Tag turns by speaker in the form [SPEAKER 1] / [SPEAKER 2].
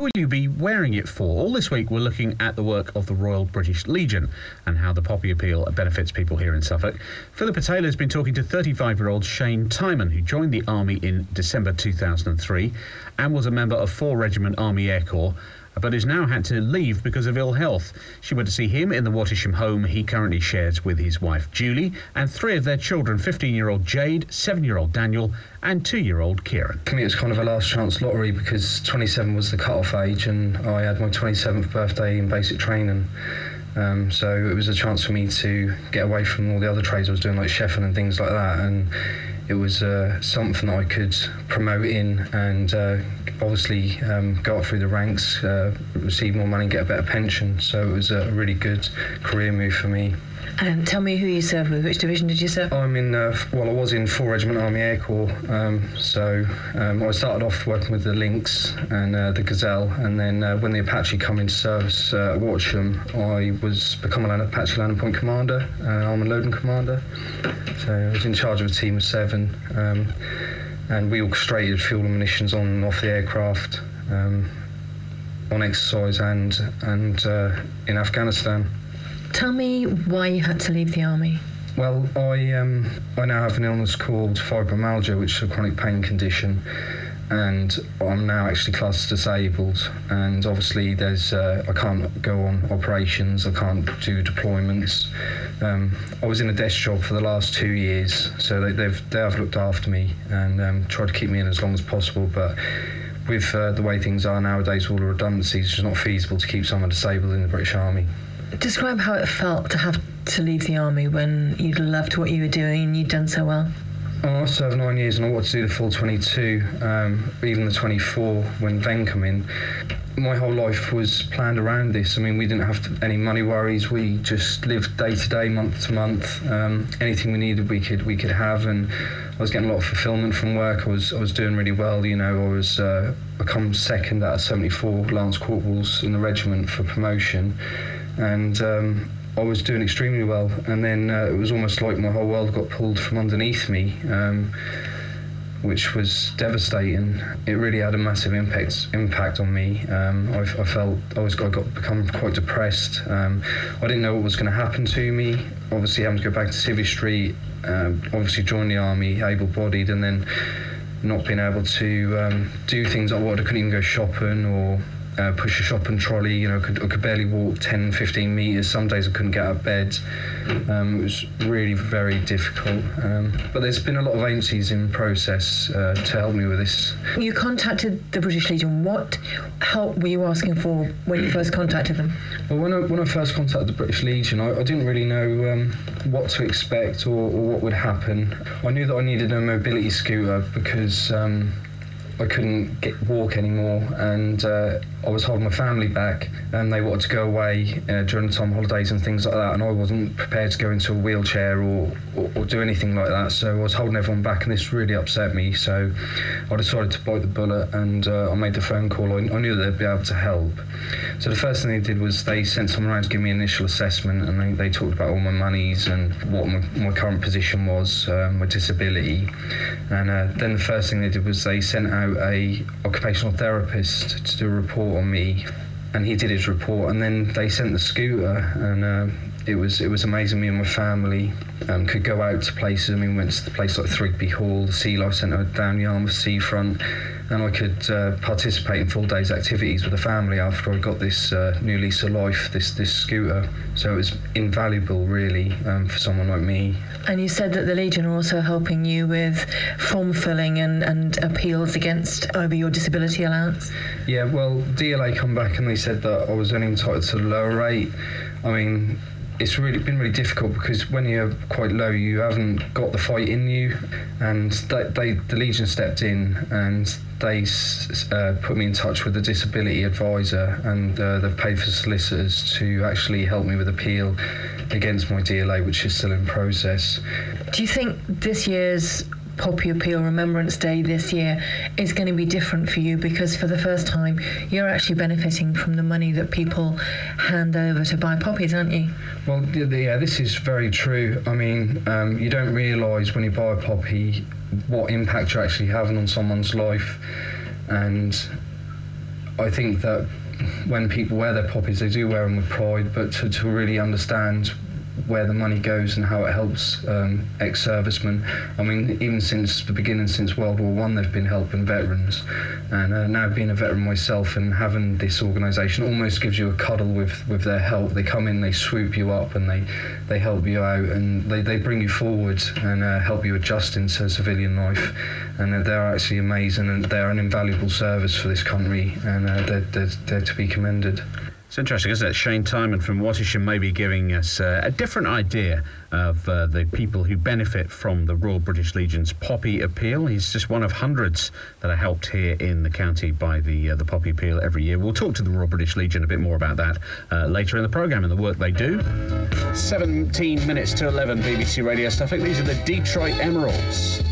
[SPEAKER 1] will you be wearing it for? All this week we're looking at the work of the Royal British Legion and how the poppy appeal benefits people here in Suffolk. Philippa Taylor's been talking to 35-year-old Shane Timon, who joined the Army in December 2003 and was a member of 4 Regiment Army Air Corps, but has now had to leave because of ill health. She went to see him in the Wattisham home he currently shares with his wife Julie and 3 of their children, 15-year-old Jade, 7-year-old Daniel and 2-year-old Kieran.
[SPEAKER 2] For me it was kind of a last chance lottery because 27 was the cut-off age and I had my 27th birthday in basic training. So it was a chance for me to get away from all the other trades I was doing, like chefing and things like that, and it was something that I could promote in and obviously go up through the ranks, receive more money, get a better pension. So it was a really good career move for me.
[SPEAKER 3] And tell me who you served with. Which division did you serve?
[SPEAKER 2] I'm in, I was in 4 Regiment Army Air Corps. I started off working with the Lynx and the Gazelle, and then when the Apache come into service at Wattisham, I was become an Apache Landing Point Commander, Armoured Loading Commander. So I was in charge of a team of 7, and we orchestrated fuel and munitions on and off the aircraft, on exercise and in Afghanistan.
[SPEAKER 3] Tell me why you had to leave the army.
[SPEAKER 2] Well, I now have an illness called fibromyalgia, which is a chronic pain condition, and I'm now actually classed as disabled. And obviously, I can't go on operations, I can't do deployments. I was in a desk job for the last 2 years, so they have looked after me and tried to keep me in as long as possible. But with the way things are nowadays, all the redundancies, it's not feasible to keep someone disabled in the British Army.
[SPEAKER 3] Describe how it felt to have to leave the army when you'd loved what you were doing and you'd done so well.
[SPEAKER 2] I served 9 years and I wanted to do the full 22, even the 24 when Ven come in. My whole life was planned around this. I mean, we didn't have any money worries. We just lived day to day, month to month. Anything we needed, we could have, and I was getting a lot of fulfilment from work. I was doing really well. You know, I was become second out of 74 Lance Corporals in the regiment for promotion, and I was doing extremely well. And then it was almost like my whole world got pulled from underneath me, which was devastating. It really had a massive impact on me. I felt I got become quite depressed. I didn't know what was going to happen to me. Obviously having to go back to Civvy Street, obviously join the army, able-bodied, and then not being able to do things like what I couldn't even go shopping or push a shopping trolley. You know, I could barely walk 10, 15 metres. Some days I couldn't get out of bed. It was really very difficult. But there's been a lot of agencies in process to help me with this.
[SPEAKER 3] You contacted the British Legion. What help were you asking for when you first contacted them?
[SPEAKER 2] Well, when I first contacted the British Legion, I didn't really know what to expect or what would happen. I knew that I needed a mobility scooter because I couldn't walk anymore, and I was holding my family back, and they wanted to go away during the time holidays and things like that, and I wasn't prepared to go into a wheelchair or do anything like that, so I was holding everyone back, and this really upset me. So I decided to bite the bullet, and I made the phone call. I knew that they'd be able to help. So the first thing they did was they sent someone around to give me an initial assessment, and they talked about all my monies and what my current position was, my disability, and then the first thing they did was they sent out a occupational therapist to do a report on me, and he did his report, and then they sent the scooter, and it was amazing. Me and my family could go out to places. I mean, we went to the place like Thrigby Hall, the Sea Life Centre down Yarmouth seafront, and I could participate in full days activities with the family after I got this new lease of life, this scooter. So it was invaluable, really, for someone like me.
[SPEAKER 3] And you said that the Legion are also helping you with form filling and appeals over your disability allowance?
[SPEAKER 2] Yeah, well, DLA come back and they said that I was only entitled to the lower rate. I mean, it's been really difficult because when you're quite low, you haven't got the fight in you, and the Legion stepped in and they put me in touch with the disability advisor, and they've paid for solicitors to actually help me with appeal against my DLA, which is still in process.
[SPEAKER 3] Do you think this year's Poppy Appeal Remembrance Day this year is going to be different for you, because for the first time you're actually benefiting from the money that people hand over to buy poppies, aren't you?
[SPEAKER 2] Well, yeah, this is very true. I mean, you don't realise when you buy a poppy what impact you're actually having on someone's life, and I think that when people wear their poppies, they do wear them with pride, but to really understand where the money goes and how it helps ex-servicemen. I mean, even since the beginning, since World War I, they've been helping veterans. And now being a veteran myself and having this organisation almost gives you a cuddle with their help. They come in, they swoop you up, and they help you out, and they bring you forward and help you adjust into civilian life. And they're actually amazing, and they're an invaluable service for this country, and they're to be commended.
[SPEAKER 1] It's interesting, isn't it? Shane Timon from Wattisham may be giving us a different idea of the people who benefit from the Royal British Legion's Poppy Appeal. He's just one of hundreds that are helped here in the county by the Poppy Appeal every year. We'll talk to the Royal British Legion a bit more about that later in the programme and the work they do. 17 minutes to 11, BBC Radio Suffolk. These are the Detroit Emeralds.